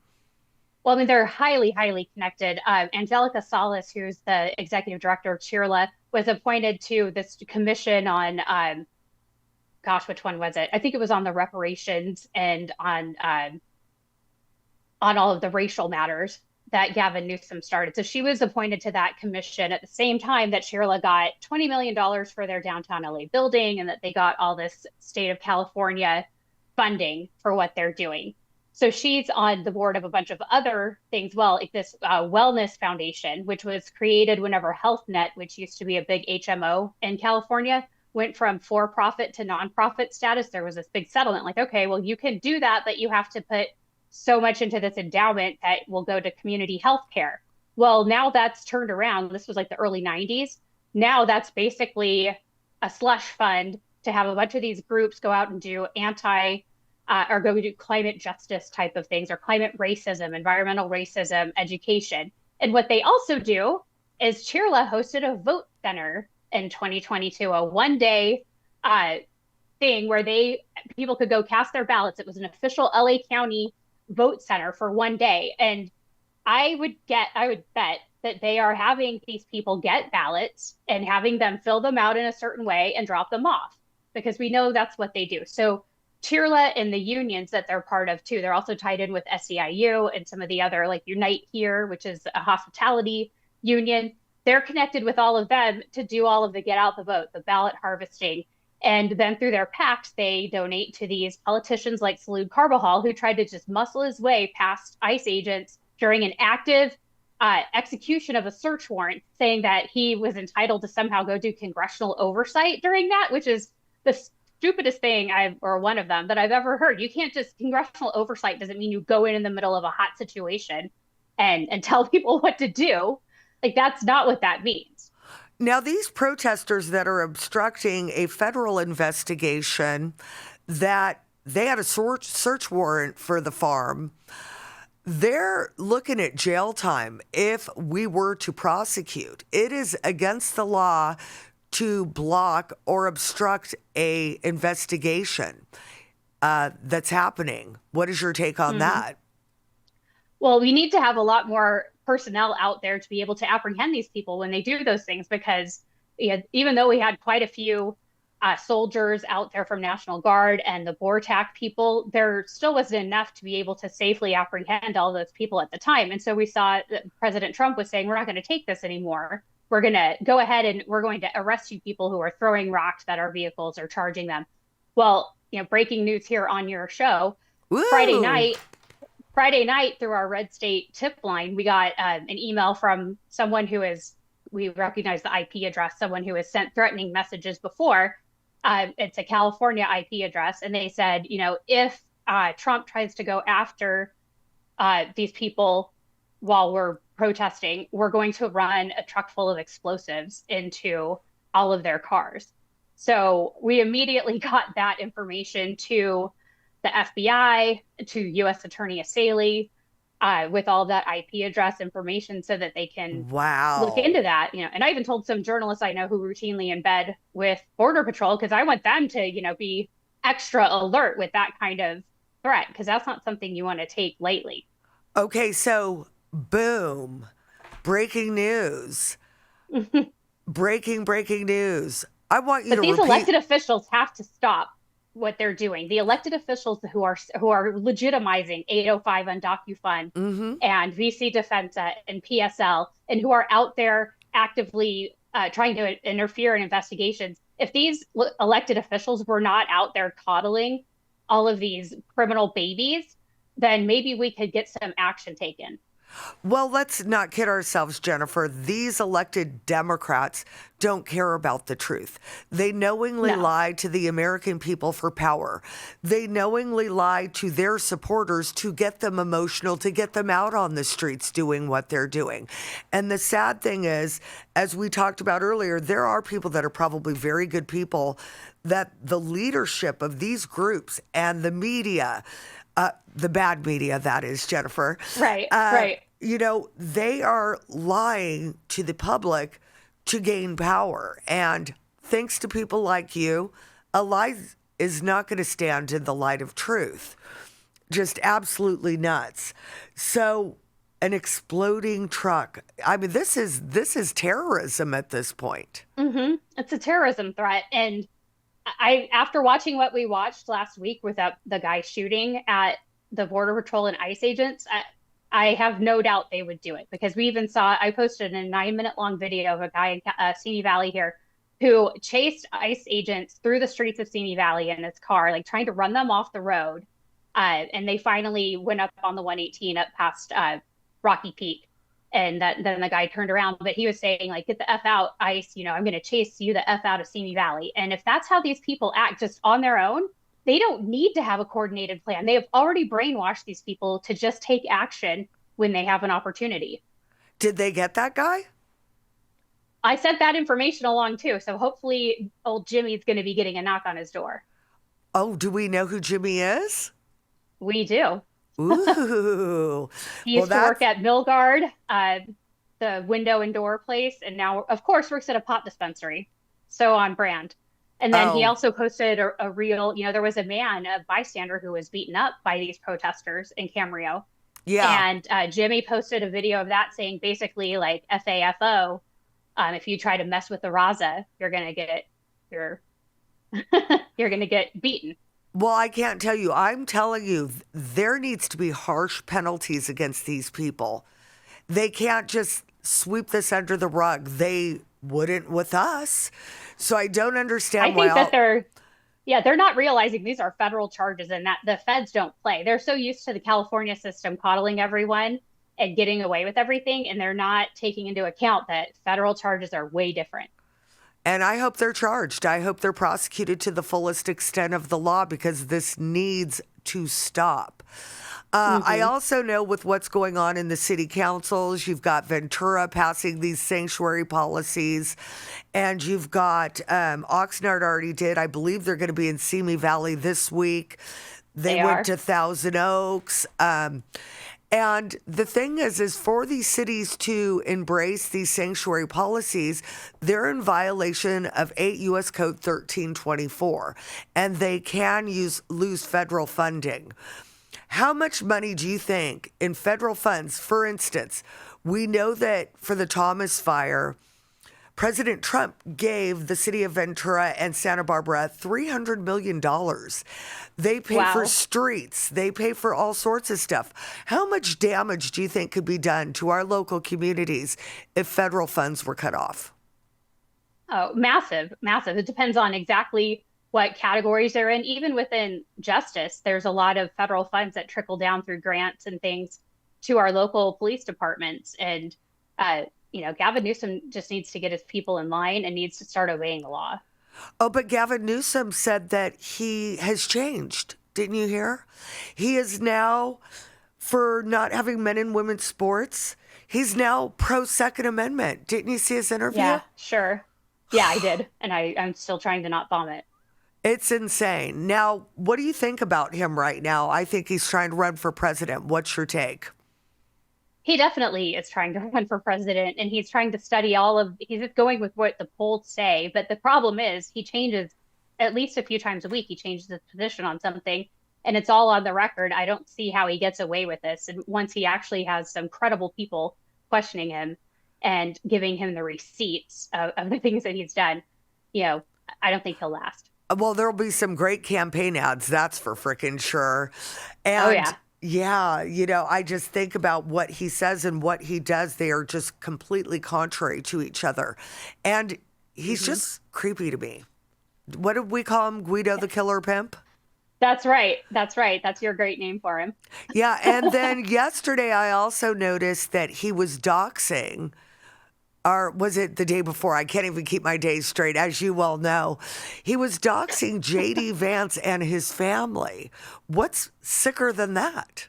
Well, they're highly, highly connected. Angelica Salas, who's the executive director of Chirla, was appointed to this commission on, which one was it? I think it was on the reparations and on all of the racial matters that Gavin Newsom started. So she was appointed to that commission at the same time that Chirla got $20 million for their downtown LA building, and that they got all this state of California funding for what they're doing. So she's on the board of a bunch of other things, like this wellness foundation, which was created whenever HealthNet, which used to be a big HMO in California, went from for-profit to nonprofit status. There was this big settlement, like, okay, well, you can do that, but you have to put so much into this endowment that will go to community health care. Well, now that's turned around. This was like the early 90s. Now that's basically a slush fund to have a bunch of these groups go out and do or go do climate justice type of things, or climate racism, environmental racism, education. And what they also do is Chirla hosted a vote center in 2022, a one-day thing where people could go cast their ballots. It was an official LA County vote center for one day. And I would bet that they are having these people get ballots and having them fill them out in a certain way and drop them off, because we know that's what they do. So Chirla and the unions that they're part of too, they're also tied in with SEIU and some of the other, like Unite Here, which is a hospitality union. They're connected with all of them to do all of the get out the vote, the ballot harvesting. And then through their PACs, they donate to these politicians like Salud Carbajal, who tried to just muscle his way past ICE agents during an active execution of a search warrant, saying that he was entitled to somehow go do congressional oversight during that, which is the stupidest thing or one of them that I've ever heard. You can't just, congressional oversight doesn't mean you go in the middle of a hot situation and tell people what to do. Like, that's not what that means. Now, these protesters that are obstructing a federal investigation, that they had a search warrant for the farm, they're looking at jail time if we were to prosecute. It is against the law to block or obstruct a investigation that's happening. What is your take on that? Well, we need to have a lot more personnel out there to be able to apprehend these people when they do those things, because even though we had quite a few soldiers out there from National Guard and the BORTAC people, there still wasn't enough to be able to safely apprehend all those people at the time. And so we saw that President Trump was saying, we're not going to take this anymore. We're going to go ahead and we're going to arrest you people who are throwing rocks at our vehicles or charging them. Well, breaking news here on your show. Woo! Friday night through our RedState tip line, we got an email from someone we recognize the IP address, someone who has sent threatening messages before. It's a California IP address. And they said, if Trump tries to go after these people while we're protesting, we're going to run a truck full of explosives into all of their cars. So we immediately got that information to the FBI, to U.S. Attorney Assaley, with all that IP address information so that they can look into that. And I even told some journalists I know who routinely in bed with Border Patrol, because I want them to, be extra alert with that kind of threat, because that's not something you want to take lightly. Okay, so boom, breaking news. breaking news. I want you to these repeat. Elected officials have to stop what they're doing. The elected officials who are legitimizing 805 Undocu-Fund and VC Defensa and PSL, and who are out there actively trying to interfere in investigations. If these elected officials were not out there coddling all of these criminal babies, then maybe we could get some action taken. Well, let's not kid ourselves, Jennifer. These elected Democrats don't care about the truth. They knowingly lie to the American people for power. They knowingly lie to their supporters to get them emotional, to get them out on the streets doing what they're doing. And the sad thing is, as we talked about earlier, there are people that are probably very good people that the leadership of these groups and the media, the bad media, that is, Jennifer. Right. They are lying to the public to gain power. And thanks to people like you, a lie is not going to stand in the light of truth. Just absolutely nuts. So an exploding truck. I mean, this is terrorism at this point. It's a terrorism threat. And after watching what we watched last week with the guy shooting at the Border Patrol and ICE agents, I have no doubt they would do it, because we even I posted a 9-minute long video of a guy in Simi Valley here who chased ICE agents through the streets of Simi Valley in his car, like trying to run them off the road. And they finally went up on the 118 up past Rocky Peak. And then the guy turned around, but he was saying, like, get the F out, ICE, I'm going to chase you the F out of Simi Valley. And if that's how these people act just on their own, they don't need to have a coordinated plan. They have already brainwashed these people to just take action when they have an opportunity. Did they get that guy? I sent that information along too. So hopefully old Jimmy's going to be getting a knock on his door. Oh, do we know who Jimmy is? We do. Ooh. He used to work at Milgard, the window and door place. And now, of course, works at a pot dispensary. So on brand. And then he also posted a real, there was a bystander who was beaten up by these protesters in Camarillo. Yeah. And Jimmy posted a video of that saying basically like FAFO, if you try to mess with the Raza, you're going to get you're going to get beaten. Well, I can't tell you. I'm telling you, there needs to be harsh penalties against these people. They can't just sweep this under the rug. They wouldn't with us. So I don't understand why. I think that they're not realizing these are federal charges and that the feds don't play. They're so used to the California system coddling everyone and getting away with everything, and they're not taking into account that federal charges are way different. And I hope they're charged. I hope they're prosecuted to the fullest extent of the law because this needs to stop. I also know with what's going on in the city councils, you've got Ventura passing these sanctuary policies, and you've got Oxnard already did. I believe they're going to be in Simi Valley this week. They went to Thousand Oaks. And the thing is for these cities to embrace these sanctuary policies, they're in violation of 8 U.S. Code 1324, and they can lose federal funding. How much money do you think in federal funds? For instance, we know that for the Thomas fire, President Trump gave the city of Ventura and Santa Barbara $300 million. They pay for streets. They pay for all sorts of stuff. How much damage do you think could be done to our local communities if federal funds were cut off? Oh, massive, massive. It depends on exactly what categories they're in. Even within justice, there's a lot of federal funds that trickle down through grants and things to our local police departments. And, Gavin Newsom just needs to get his people in line and needs to start obeying the law. Oh, but Gavin Newsom said that he has changed. Didn't you hear? He is now, for not having men and women's sports, he's now pro Second Amendment. Didn't you see his interview? Yeah, sure. Yeah, I did. And I'm still trying to not vomit. It's insane. Now, what do you think about him right now? I think he's trying to run for president. What's your take? He definitely is trying to run for president, and he's trying to study he's just going with what the polls say. But the problem is he changes at least a few times a week. He changes his position on something, and it's all on the record. I don't see how he gets away with this. And once he actually has some credible people questioning him and giving him the receipts of the things that he's done, I don't think he'll last. Well, there'll be some great campaign ads, that's for frickin' sure. And oh, yeah. Yeah, I just think about what he says and what he does. They are just completely contrary to each other. And he's just creepy to me. What did we call him? Guido the Killer Pimp? That's right. That's your great name for him. Yeah, and then yesterday I also noticed that he was doxing, or was it the day before? I can't even keep my days straight, as you well know. He was doxing J.D. Vance and his family. What's sicker than that?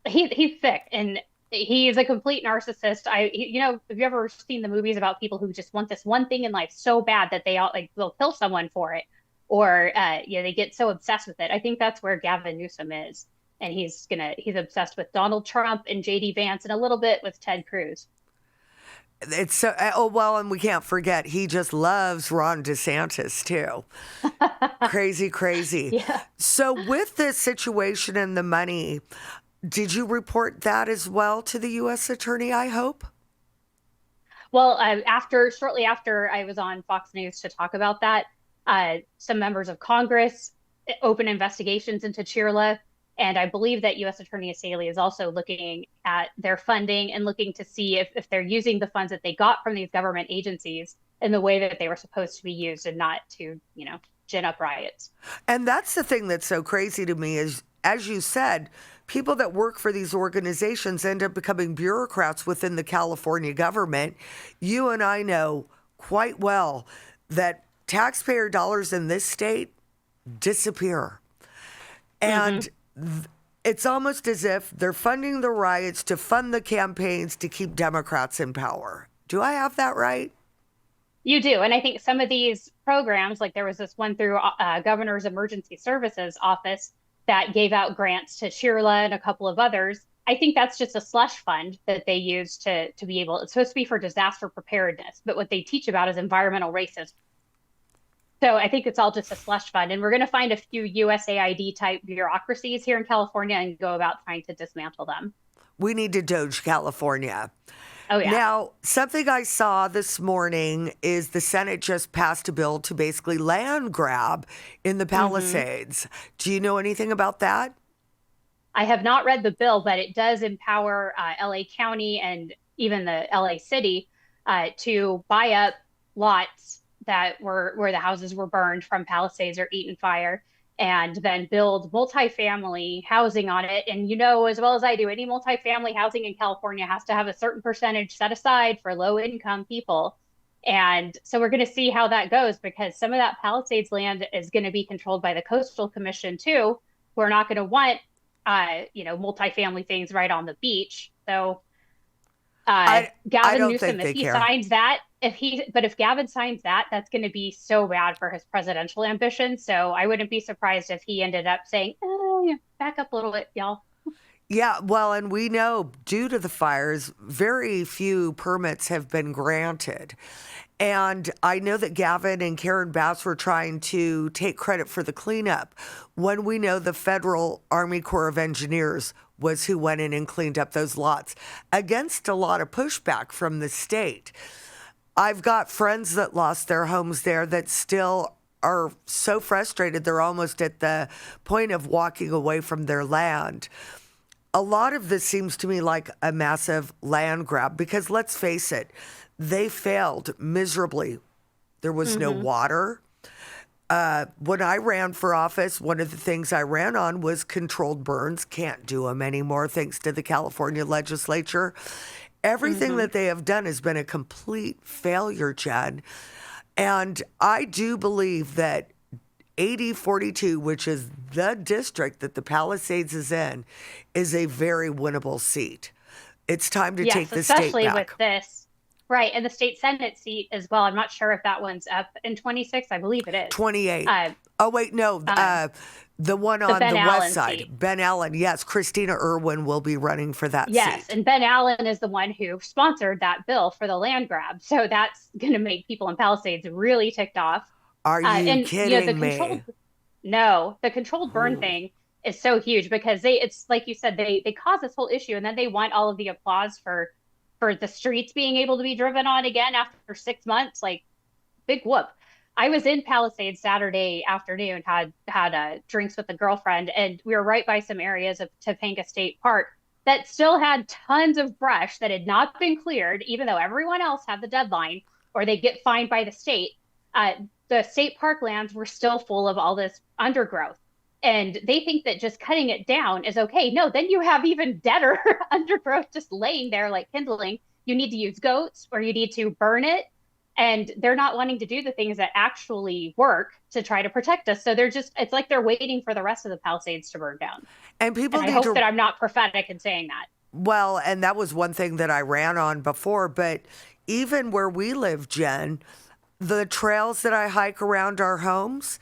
He's sick, and he's a complete narcissist. Have you ever seen the movies about people who just want this one thing in life so bad that they'll kill someone for it, or they get so obsessed with it? I think that's where Gavin Newsom is, and he's obsessed with Donald Trump and J.D. Vance and a little bit with Ted Cruz. It's so, and we can't forget, he just loves Ron DeSantis too. Crazy. Yeah. So with this situation and the money, did you report that as well to the U.S. Attorney, I hope? Well, shortly after I was on Fox News to talk about that, some members of Congress opened investigations into Chirla. And I believe that U.S. Attorney Asaley is also looking at their funding and looking to see if they're using the funds that they got from these government agencies in the way that they were supposed to be used and not to, gin up riots. And that's the thing that's so crazy to me is, as you said, people that work for these organizations end up becoming bureaucrats within the California government. You and I know quite well that taxpayer dollars in this state disappear. And it's almost as if they're funding the riots to fund the campaigns to keep Democrats in power. Do I have that right? You do. And I think some of these programs, like there was this one through Governor's Emergency Services Office that gave out grants to Chirla and a couple of others. I think that's just a slush fund that they use to be able, it's supposed to be for disaster preparedness, but what they teach about is environmental racism. So I think it's all just a slush fund. And we're going to find a few USAID type bureaucracies here in California and go about trying to dismantle them. We need to doge California. Oh, yeah. Now, something I saw this morning is the Senate just passed a bill to basically land grab in the Palisades. Do you know anything about that? I have not read the bill, but it does empower LA County and even the LA City to buy up lots that were where the houses were burned from Palisades or Eaton fire, and then build multifamily housing on it. And as well as I do, any multifamily housing in California has to have a certain percentage set aside for low income people. And so we're going to see how that goes, because some of that Palisades land is going to be controlled by the Coastal Commission too. We're not going to want, multifamily things right on the beach. So I Gavin don't Newsom, think if they he care. signs that, if Gavin signs that, that's going to be so bad for his presidential ambition. So I wouldn't be surprised if he ended up saying, "Oh, back up a little bit, y'all." Yeah, well, and we know due to the fires, very few permits have been granted. And I know that Gavin and Karen Bass were trying to take credit for the cleanup when we know the Federal Army Corps of Engineers was who went in and cleaned up those lots against a lot of pushback from the state. I've got friends that lost their homes there that still are so frustrated they're almost at the point of walking away from their land. A lot of this seems to me like a massive land grab because let's face it, they failed miserably. There was no water. When I ran for office, one of the things I ran on was controlled burns. Can't do them anymore thanks to the California legislature. Everything that they have done has been a complete failure, Jenn. And I do believe that 8042, which is the district that the Palisades is in, is a very winnable seat. It's time to take the state back. Especially with this. Right, and the state Senate seat as well. I'm not sure if that one's up in 26. I believe it is. 28. Oh, wait, no. The one on the west side. Seat. Ben Allen. Yes, Christina Irwin will be running for that seat. Yes, and Ben Allen is the one who sponsored that bill for the land grab. So that's going to make people in Palisades really ticked off. Are you kidding me? No, the controlled burn thing is so huge because it's like you said, they cause this whole issue and then they want all of the applause for the streets being able to be driven on again after 6 months. Like, big whoop. I was in Palisades Saturday afternoon, had drinks with a girlfriend, and we were right by some areas of Topanga State Park that still had tons of brush that had not been cleared, even though everyone else had the deadline, or they get fined by the state. The state park lands were still full of all this undergrowth. And they think that just cutting it down is okay. No, then you have even deader undergrowth just laying there like kindling. You need to use goats or you need to burn it. And they're not wanting to do the things that actually work to try to protect us. So it's like they're waiting for the rest of the Palisades to burn down. And I hope that I'm not prophetic in saying that. Well, and that was one thing that I ran on before. But even where we live, Jenn, the trails that I hike around our homes,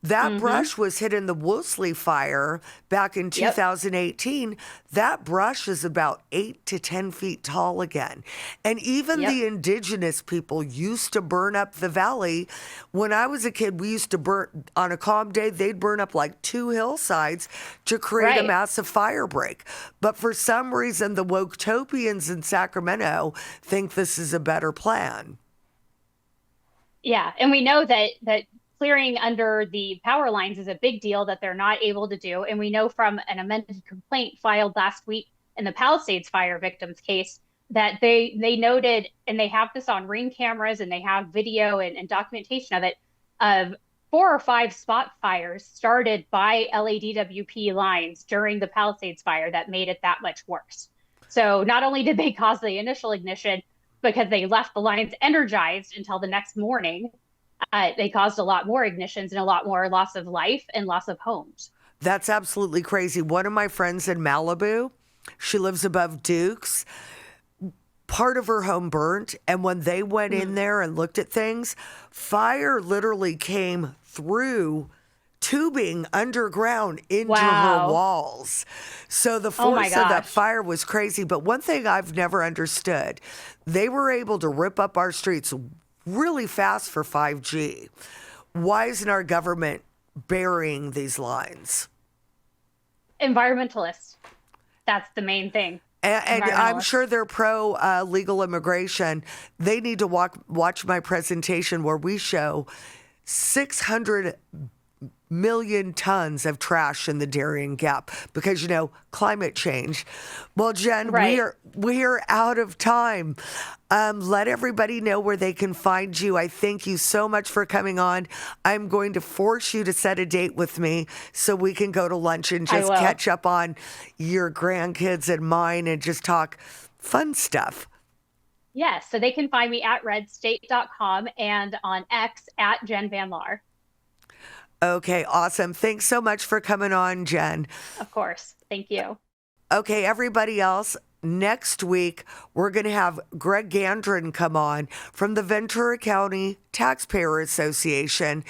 that brush was hit in the Wolseley fire back in 2018. That brush is about 8 to 10 feet tall again. And even the indigenous people used to burn up the valley. When I was a kid, we used to burn, on a calm day, they'd burn up like 2 hillsides to create a massive fire break. But for some reason, the Woketopians in Sacramento think this is a better plan. Yeah, and we know that clearing under the power lines is a big deal that they're not able to do. And we know from an amended complaint filed last week in the Palisades fire victims case that they noted, and they have this on Ring cameras and they have video and documentation of it, of 4 or 5 spot fires started by LADWP lines during the Palisades fire that made it that much worse. So not only did they cause the initial ignition because they left the lines energized until the next morning, they caused a lot more ignitions and a lot more loss of life and loss of homes. That's absolutely crazy. One of my friends in Malibu, she lives above Duke's, part of her home burnt. And when they went in there and looked at things, fire literally came through tubing underground into her walls. So the force of that fire was crazy. But one thing I've never understood, they were able to rip up our streets really fast for 5G. Why isn't our government burying these lines? Environmentalists. That's the main thing. And I'm sure they're pro legal immigration. They need to watch my presentation where we show 600 million tons of trash in the Darien Gap because, climate change. Well, Jenn, we are out of time. Let everybody know where they can find you. I thank you so much for coming on. I'm going to force you to set a date with me so we can go to lunch and just catch up on your grandkids and mine and just talk fun stuff. Yes, so they can find me at redstate.com and on X at Jenn Van Laar. Okay, awesome. Thanks so much for coming on, Jenn. Of course. Thank you. Okay, everybody else, next week, we're going to have Greg Gandrin come on from the Ventura County Taxpayer Association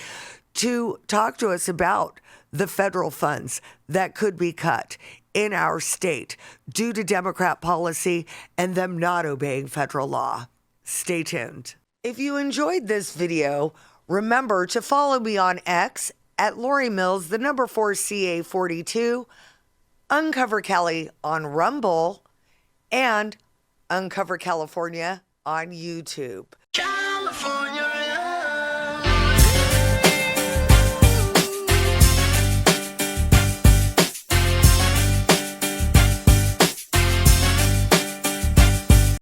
to talk to us about the federal funds that could be cut in our state due to Democrat policy and them not obeying federal law. Stay tuned. If you enjoyed this video, remember to follow me on X at Lori Mills, the number 4CA42, Uncover Cali on Rumble, and Uncover California on YouTube. California